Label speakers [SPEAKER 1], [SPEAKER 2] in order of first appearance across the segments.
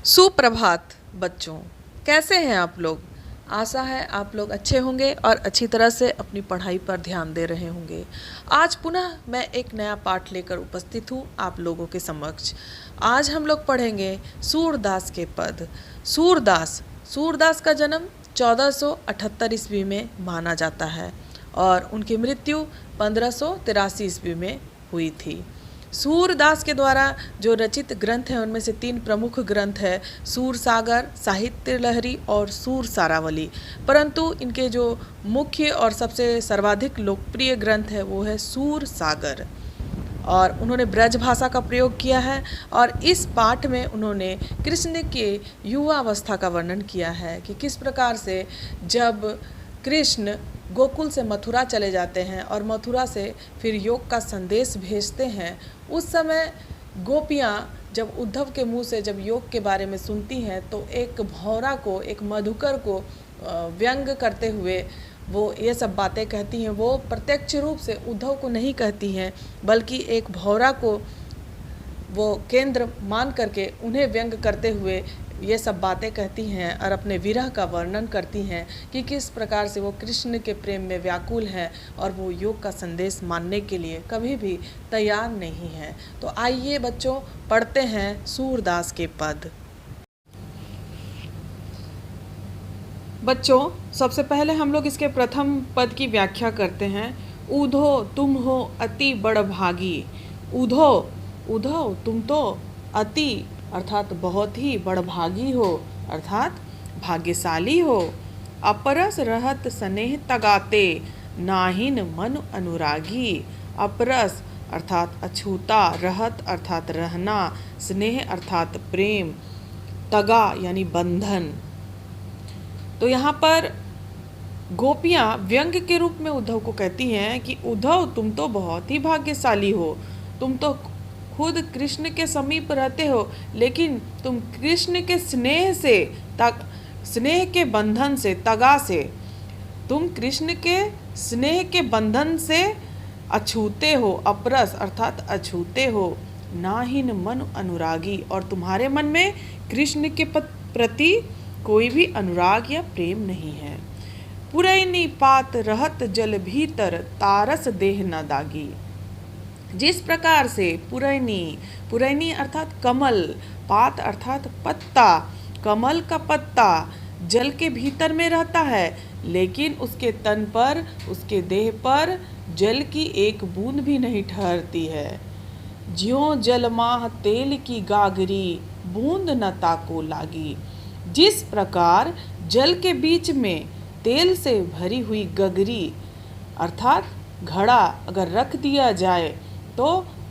[SPEAKER 1] सुप्रभात बच्चों, कैसे हैं आप लोग। आशा है आप लोग अच्छे होंगे और अच्छी तरह से अपनी पढ़ाई पर ध्यान दे रहे होंगे। आज पुनः मैं एक नया पाठ लेकर उपस्थित हूँ आप लोगों के समक्ष। आज हम लोग पढ़ेंगे सूरदास के पद। सूरदास का जन्म 1478 ईस्वी में माना जाता है और उनकी मृत्यु 1583 ईस्वी में हुई थी। सूरदास के द्वारा जो रचित ग्रंथ हैं उनमें से 3 प्रमुख ग्रंथ है सूरसागर, साहित्य लहरी और सूर सारावली। परंतु इनके जो मुख्य और सबसे सर्वाधिक लोकप्रिय ग्रंथ है वो है सूरसागर और उन्होंने ब्रज भाषा का प्रयोग किया है। और इस पाठ में उन्होंने कृष्ण के युवावस्था का वर्णन किया है कि किस प्रकार से जब कृष्ण गोकुल से मथुरा चले जाते हैं और मथुरा से फिर योग का संदेश भेजते हैं, उस समय गोपियाँ जब उद्धव के मुंह से जब योग के बारे में सुनती हैं तो एक भौरा को, एक मधुकर को व्यंग करते हुए वो ये सब बातें कहती हैं। वो प्रत्यक्ष रूप से उद्धव को नहीं कहती हैं बल्कि एक भौरा को वो केंद्र मान करके उन्हें व्यंग करते हुए ये सब बातें कहती हैं और अपने विरह का वर्णन करती हैं कि किस प्रकार से वो कृष्ण के प्रेम में व्याकुल हैं और वो योग का संदेश मानने के लिए कभी भी तैयार नहीं हैं। तो आइए बच्चों पढ़ते हैं सूरदास के पद। बच्चों सबसे पहले हम लोग इसके प्रथम पद की व्याख्या करते हैं। ऊधो तुम हो अति बड़ भागी। ऊधो ऊधो तुम तो अति अर्थात बहुत ही बड़भागी हो, अर्थात भाग्यशाली हो। अपरस रहत स्नेह तगाते नाहिन मन अनुरागी। अपरस अर्थात अछूता, रहत अर्थात रहना, स्नेह अर्थात प्रेम, तगा यानी बंधन। तो यहाँ पर गोपियाँ व्यंग के रूप में उद्धव को कहती हैं कि उद्धव तुम तो बहुत ही भाग्यशाली हो, तुम तो खुद कृष्ण के समीप रहते हो लेकिन तुम कृष्ण के स्नेह से स्नेह के बंधन से तगा से तुम कृष्ण के स्नेह के बंधन से अछूते हो। अपरस अर्थात अछूते हो। नाहिन मन अनुरागी और तुम्हारे मन में कृष्ण के प्रति कोई भी अनुराग या प्रेम नहीं है। पुरैनी पात रहत जल भीतर तारस देह न दागी। जिस प्रकार से पुरैनी अर्थात कमल, पात अर्थात पत्ता, कमल का पत्ता जल के भीतर में रहता है लेकिन उसके तन पर, उसके देह पर जल की एक बूंद भी नहीं ठहरती है। ज्यों जलमाह तेल की गागरी बूंद न ताको लागी। जिस प्रकार जल के बीच में तेल से भरी हुई गगरी अर्थात घड़ा अगर रख दिया जाए तो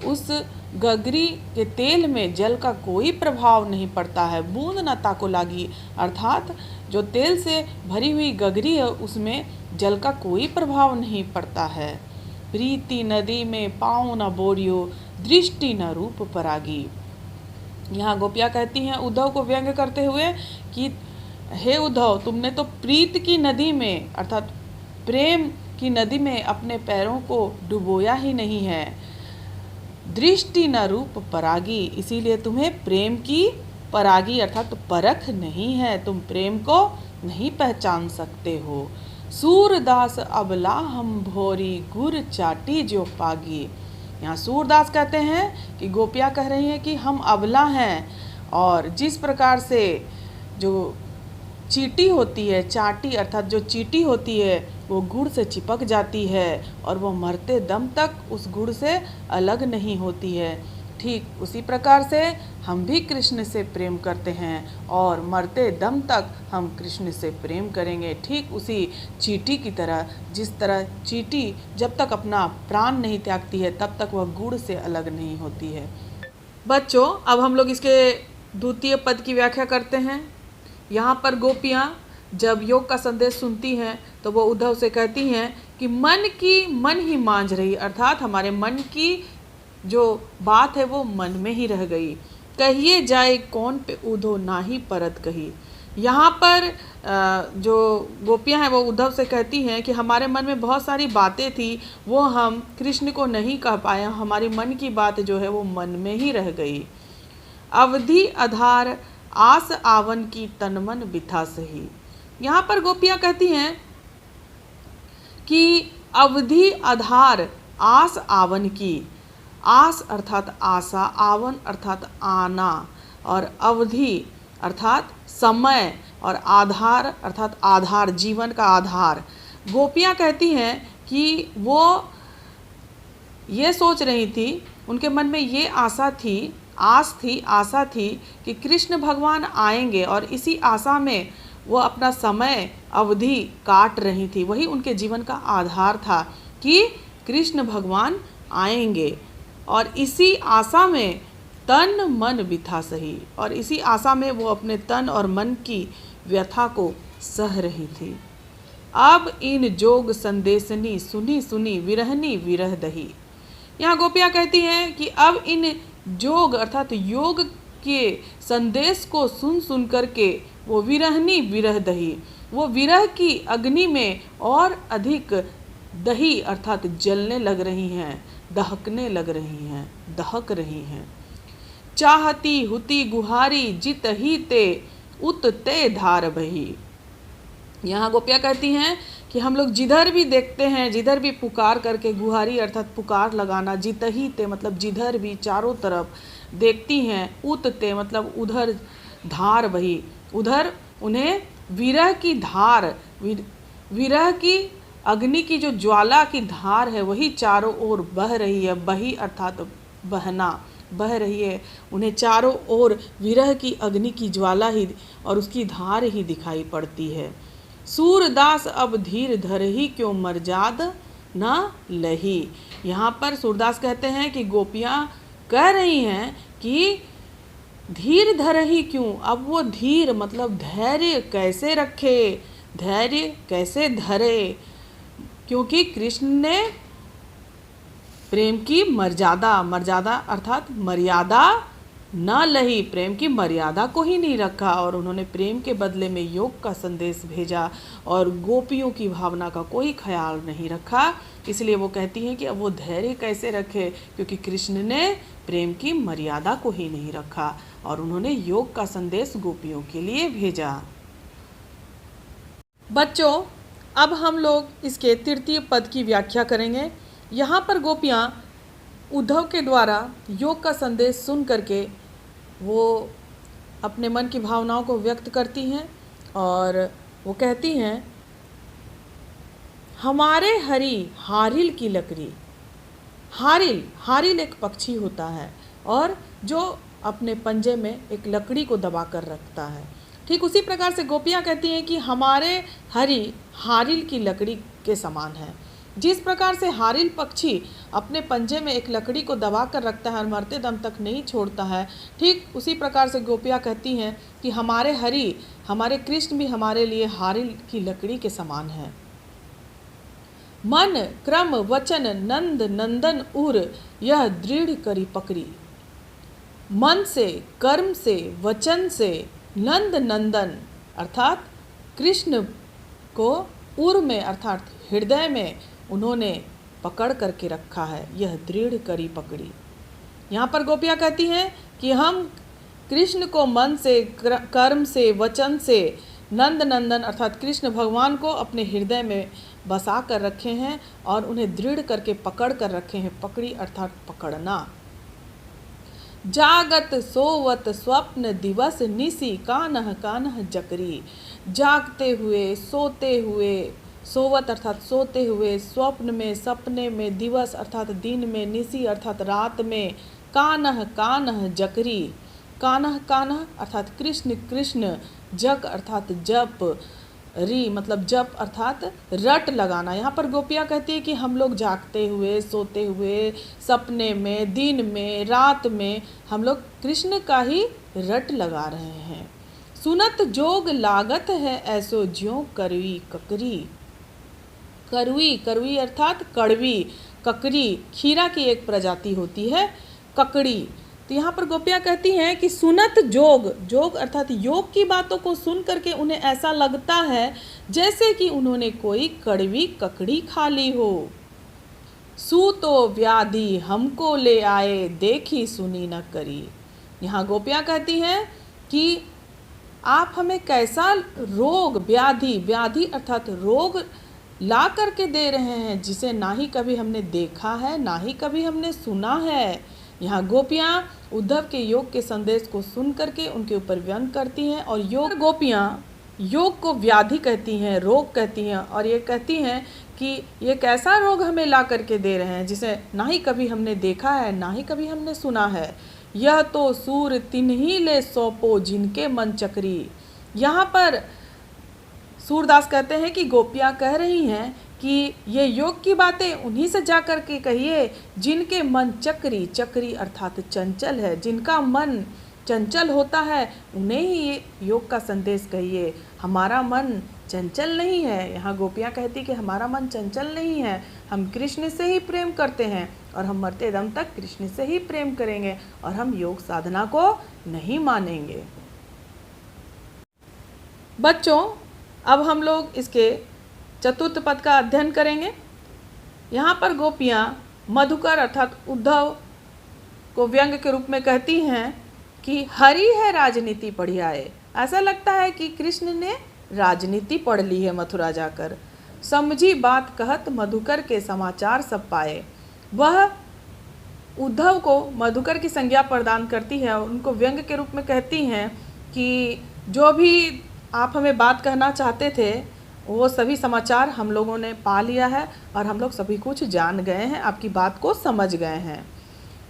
[SPEAKER 1] उस गगरी के तेल में जल का कोई प्रभाव नहीं पड़ता है। बूंद न ताको लागी अर्थात जो तेल से भरी हुई गगरी है उसमें जल का कोई प्रभाव नहीं पड़ता है। प्रीति नदी में पाँव न बोरियो दृष्टि न रूप परागी। यहाँ गोपियाँ कहती हैं उद्धव को व्यंग करते हुए कि हे उद्धव, तुमने तो प्रीत की नदी में अर्थात प्रेम की नदी में अपने पैरों को डुबोया ही नहीं है। दृष्टि न रूप परागी, इसीलिए तुम्हें प्रेम की परागी अर्थात परख नहीं है, तुम प्रेम को नहीं पहचान सकते हो। सूरदास अबला हम भोरी गुर चाटी जो पागी। यहाँ सूरदास कहते हैं कि गोपियाँ कह रही हैं कि हम अबला हैं और जिस प्रकार से जो चींटी होती है, चाटी अर्थात जो चींटी होती है वो गुड़ से चिपक जाती है और वो मरते दम तक उस गुड़ से अलग नहीं होती है। ठीक उसी प्रकार से हम भी कृष्ण से प्रेम करते हैं और मरते दम तक हम कृष्ण से प्रेम करेंगे। ठीक उसी चींटी की तरह, जिस तरह चींटी जब तक अपना प्राण नहीं त्यागती है तब तक वह गुड़ से अलग नहीं होती है। बच्चों अब हम लोग इसके द्वितीय पद की व्याख्या करते हैं। यहाँ पर गोपियाँ जब योग का संदेश सुनती हैं तो वो उद्धव से कहती हैं कि मन ही मांझ रही अर्थात हमारे मन की जो बात है वो मन में ही रह गई। कहिए जाए कौन पे उद्धव नाही परत कही। यहाँ पर जो गोपियाँ हैं वो उद्धव से कहती हैं कि हमारे मन में बहुत सारी बातें थी वो हम कृष्ण को नहीं कह पाए, हमारी मन की बात जो है वो मन में ही रह गई। अवधि आधार आस आवन की तन मन बिथा सही। यहाँ पर गोपियाँ कहती हैं कि अवधि आधार आस आवन की, आस अर्थात आशा, आवन अर्थात आना, और अवधि अर्थात समय, और आधार अर्थात आधार, जीवन का आधार। गोपियाँ कहती हैं कि वो ये सोच रही थी, उनके मन में ये आशा थी, आस थी, आशा थी कि कृष्ण भगवान आएंगे, और इसी आशा में वो अपना समय अवधि काट रही थी। वही उनके जीवन का आधार था कि कृष्ण भगवान आएंगे, और इसी आशा में तन मन बिथा सही, और इसी आशा में वो अपने तन और मन की व्यथा को सह रही थी। अब इन जोग संदेशनी सुनी सुनी विरहनी विरह दही। यहाँ गोपियाँ कहती हैं कि अब इन जोग अर्थात योग के संदेश को सुन सुन करके वो विरहनी विरह दही, वो विरह की अग्नि में और अधिक दही अर्थात जलने लग रही हैं, दहकने लग रही हैं, दहक रही हैं। चाहती हुती गुहारी जित ही ते उत ते धार बही। यहाँ गोपियाँ कहती हैं कि हम लोग जिधर भी देखते हैं, जिधर भी पुकार करके, गुहारी अर्थात पुकार लगाना, जित ही ते मतलब जिधर भी, चारों तरफ देखती हैं, उत ते मतलब उधर, धार बही उधर उन्हें विरह की धार, विरह की अग्नि की जो ज्वाला की धार है वही चारों ओर बह रही है। बही अर्थात बहना, बह रही है, उन्हें चारों ओर विरह की अग्नि की ज्वाला ही और उसकी धार ही दिखाई पड़ती है। सूरदास अब धीर धर ही क्यों मर्जाद न लही। यहाँ पर सूरदास कहते हैं कि गोपियाँ कह रही हैं कि धीर धर ही क्यों, अब वो धीर मतलब धैर्य कैसे रखे, धैर्य कैसे धरे, क्योंकि कृष्ण ने प्रेम की मर्यादा, मर्यादा अर्थात मर्यादा न लही, प्रेम की मर्यादा को ही नहीं रखा, और उन्होंने प्रेम के बदले में योग का संदेश भेजा और गोपियों की भावना का कोई ख्याल नहीं रखा। इसलिए वो कहती हैं कि अब वो धैर्य कैसे रखे, क्योंकि कृष्ण ने प्रेम की मर्यादा को ही नहीं रखा और उन्होंने योग का संदेश गोपियों के लिए भेजा। बच्चों, अब हम लोग इसके तृतीय पद की व्याख्या करेंगे। यहाँ पर गोपियाँ उद्धव के द्वारा योग का संदेश सुन करके वो अपने मन की भावनाओं को व्यक्त करती हैं और वो कहती हैं, हमारे हरि हारिल की लकड़ी। हारिल, हारिल एक पक्षी होता है और जो अपने पंजे में एक लकड़ी को दबा कर रखता है। ठीक उसी प्रकार से गोपियाँ कहती हैं कि हमारे हरि हारिल की लकड़ी के समान है। जिस प्रकार से हारिल पक्षी अपने पंजे में एक लकड़ी को दबा कर रखता है और मरते दम तक नहीं छोड़ता है, ठीक उसी प्रकार से गोपियाँ कहती हैं कि हमारे हरि, हमारे कृष्ण भी हमारे लिए हारिल की लकड़ी के समान है। मन क्रम वचन नंद नंदन उर यह दृढ़ करी पकड़ी। मन से, कर्म से, वचन से नंद नंदन अर्थात कृष्ण को उर में अर्थात हृदय में उन्होंने पकड़ करके रखा है, यह दृढ़ करी पकड़ी। यहाँ पर गोपियाँ कहती हैं कि हम कृष्ण को मन से, कर्म से, वचन से नंद नंदन अर्थात कृष्ण भगवान को अपने हृदय में बसा कर रखे हैं और उन्हें दृढ़ करके पकड़ कर रखे हैं। पकड़ी अर्थात पकड़ना। जागत सोवत स्वप्न दिवस निसी कान्ह कान्ह जकरी। जागते हुए, सोते हुए, सोवत अर्थात सोते हुए, स्वप्न में, सपने में, दिवस अर्थात दिन में, निसी अर्थात रात में, कान्ह कान्ह जकरी। कान्ह कान्ह अर्थात कृष्ण कृष्ण, जग अर्थात जप, री मतलब जप अर्थात रट लगाना। यहाँ पर गोपियाँ कहती है कि हम लोग जागते हुए, सोते हुए, सपने में, दिन में, रात में हम लोग कृष्ण का ही रट लगा रहे हैं। सुनत जोग लागत है ऐसो ज्यों करवी ककरी। करवी, करवी अर्थात कड़वी, ककरी खीरा की एक प्रजाति होती है ककड़ी। तो यहाँ पर गोपियाँ कहती हैं कि सुनत जोग, जोग अर्थात योग की बातों को सुन करके उन्हें ऐसा लगता है जैसे कि उन्होंने कोई कड़वी ककड़ी खा ली हो। सूतो व्याधि हमको ले आए देखी सुनी न करी। यहाँ गोपियाँ कहती हैं कि आप हमें कैसा रोग, व्याधि, व्याधि अर्थात रोग ला करके दे रहे हैं जिसे ना ही कभी हमने देखा है, ना ही कभी हमने सुना है। यहाँ गोपियाँ उद्धव के योग के संदेश को सुन करके उनके ऊपर व्यंग करती हैं और गोपियाँ योग को व्याधि कहती हैं, रोग कहती हैं, और ये कहती हैं कि ये कैसा रोग हमें ला करके दे रहे हैं जिसे ना ही कभी हमने देखा है, ना ही कभी हमने सुना है। यह तो सूर तिन्ही ले सौंपो जिनके मन चक्री। यहाँ पर सूरदास कहते हैं कि गोपियाँ कह रही हैं कि ये योग की बातें उन्हीं से जा कर के कहिए जिनके मन चक्री, चक्री अर्थात चंचल है, जिनका मन चंचल होता है उन्हें ही ये योग का संदेश कहिए। हमारा मन चंचल नहीं है। यहाँ गोपियाँ कहती कि हमारा मन चंचल नहीं है, हम कृष्ण से ही प्रेम करते हैं और हम मरते दम तक कृष्ण से ही प्रेम करेंगे और हम योग साधना को नहीं मानेंगे। बच्चों, अब हम लोग इसके चतुर्थ पद का अध्ययन करेंगे। यहाँ पर गोपियाँ मधुकर अर्थात उद्धव को व्यंग के रूप में कहती हैं कि हरि है राजनीति पढ़ियाए। ऐसा लगता है कि कृष्ण ने राजनीति पढ़ ली है मथुरा जाकर। समझी बात कहत मधुकर के समाचार सब पाए। वह उद्धव को मधुकर की संज्ञा प्रदान करती है और उनको व्यंग के रूप में कहती हैं कि जो भी आप हमें बात कहना चाहते थे वो सभी समाचार हम लोगों ने पा लिया है और हम लोग सभी कुछ जान गए हैं, आपकी बात को समझ गए हैं।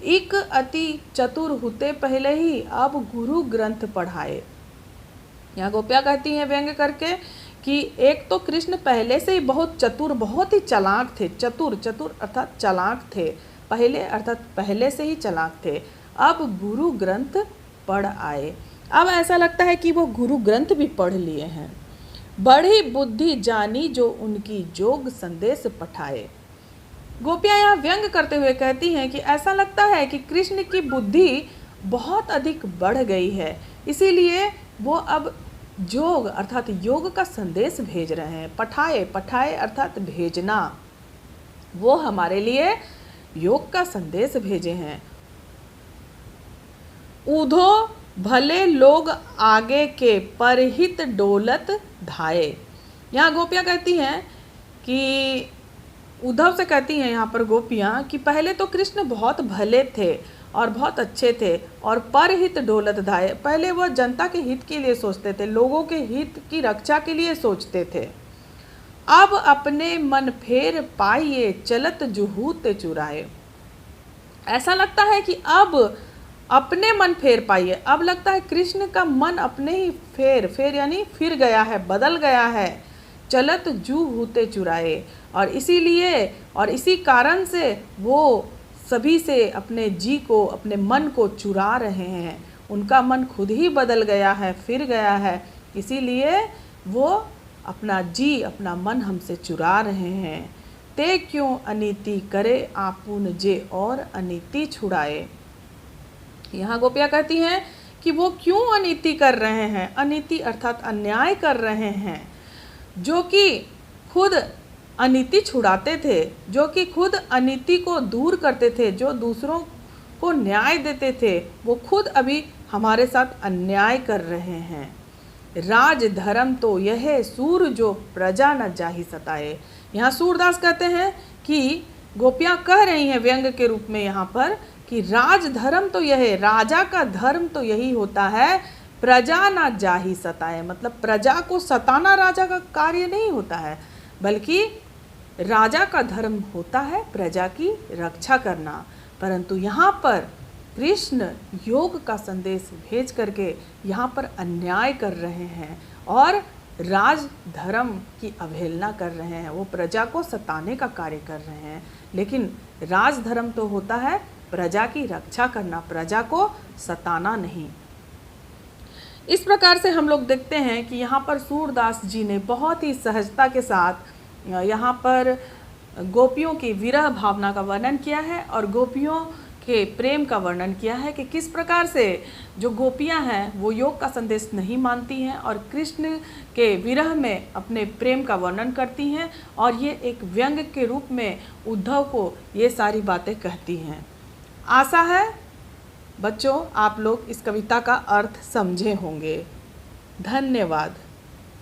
[SPEAKER 1] एक अति चतुर होते पहले ही अब गुरु ग्रंथ पढ़ाए। यहाँ गोपियाँ कहती हैं व्यंग करके कि एक तो कृष्ण पहले से ही बहुत चतुर, बहुत ही चालाक थे। चतुर, चतुर अर्थात चालाक थे, पहले अर्थात पहले से ही चालाक थे। अब गुरु ग्रंथ पढ़ आए। अब ऐसा लगता है कि वो गुरु ग्रंथ भी पढ़ लिए हैं। बड़ी बुद्धि जानी जो उनकी जोग संदेश पठाए। गोपियाँ यहाँ व्यंग करते हुए कहती हैं कि ऐसा लगता है कि कृष्ण की बुद्धि बहुत अधिक बढ़ गई है, इसीलिए वो अब जोग अर्थात योग का संदेश भेज रहे हैं। पठाए, पठाए अर्थात भेजना, वो हमारे लिए योग का संदेश भेजे हैं। ऊधो भले लोग आगे के परहित डोलत धाये। यहाँ गोपियाँ कहती हैं कि उद्धव से कहती हैं यहाँ पर गोपियाँ कि पहले तो कृष्ण बहुत भले थे और बहुत अच्छे थे और परहित डोलत धाये। पहले वह जनता के हित के लिए सोचते थे, लोगों के हित की रक्षा के लिए सोचते थे। अब अपने मन फेर पाइए चलत जुहूत चुराए। ऐसा लगता है कि अब अपने मन फेर पाइए। अब लगता है कृष्ण का मन अपने ही फेर यानी फिर गया है, बदल गया है। चलत जू होते चुराए, और इसीलिए और इसी कारण से वो सभी से अपने जी को, अपने मन को चुरा रहे हैं। उनका मन खुद ही बदल गया है, फिर गया है, इसीलिए वो अपना जी, अपना मन हमसे चुरा रहे हैं। ते क्यों अनीति करे आपुन जे और अनीति छुड़ाए। यहाँ गोपियाँ कहती हैं कि वो क्यों अनीति कर रहे हैं। अनीति अर्थात अन्याय कर रहे हैं। जो कि खुद अनीति छुड़ाते थे, जो कि खुद अनीति को दूर करते थे, जो दूसरों को न्याय देते थे, वो खुद अभी हमारे साथ अन्याय कर रहे हैं। राज धर्म तो यह सूर जो प्रजा न जाहि सताए। यहाँ सूरदास कहते हैं कि गोपियाँ कह रही हैं व्यंग के रूप में यहाँ पर कि राज धर्म तो यह है, राजा का धर्म तो यही होता है, प्रजा ना जाहि सताए। मतलब प्रजा को सताना राजा का कार्य नहीं होता है, बल्कि राजा का धर्म होता है प्रजा की रक्षा करना। परंतु यहाँ पर कृष्ण योग का संदेश भेज करके यहाँ पर अन्याय कर रहे हैं और राज धर्म की अवहेलना कर रहे हैं। वो प्रजा को सताने का कार्य कर रहे हैं, लेकिन राज धर्म तो होता है प्रजा की रक्षा करना, प्रजा को सताना नहीं। इस प्रकार से हम लोग देखते हैं कि यहाँ पर सूरदास जी ने बहुत ही सहजता के साथ यहाँ पर गोपियों की विरह भावना का वर्णन किया है और गोपियों के प्रेम का वर्णन किया है कि किस प्रकार से जो गोपियाँ हैं वो योग का संदेश नहीं मानती हैं और कृष्ण के विरह में अपने प्रेम का वर्णन करती हैं, और ये एक व्यंग के रूप में उद्धव को ये सारी बातें कहती हैं। आशा है बच्चों आप लोग इस कविता का अर्थ समझे होंगे। धन्यवाद।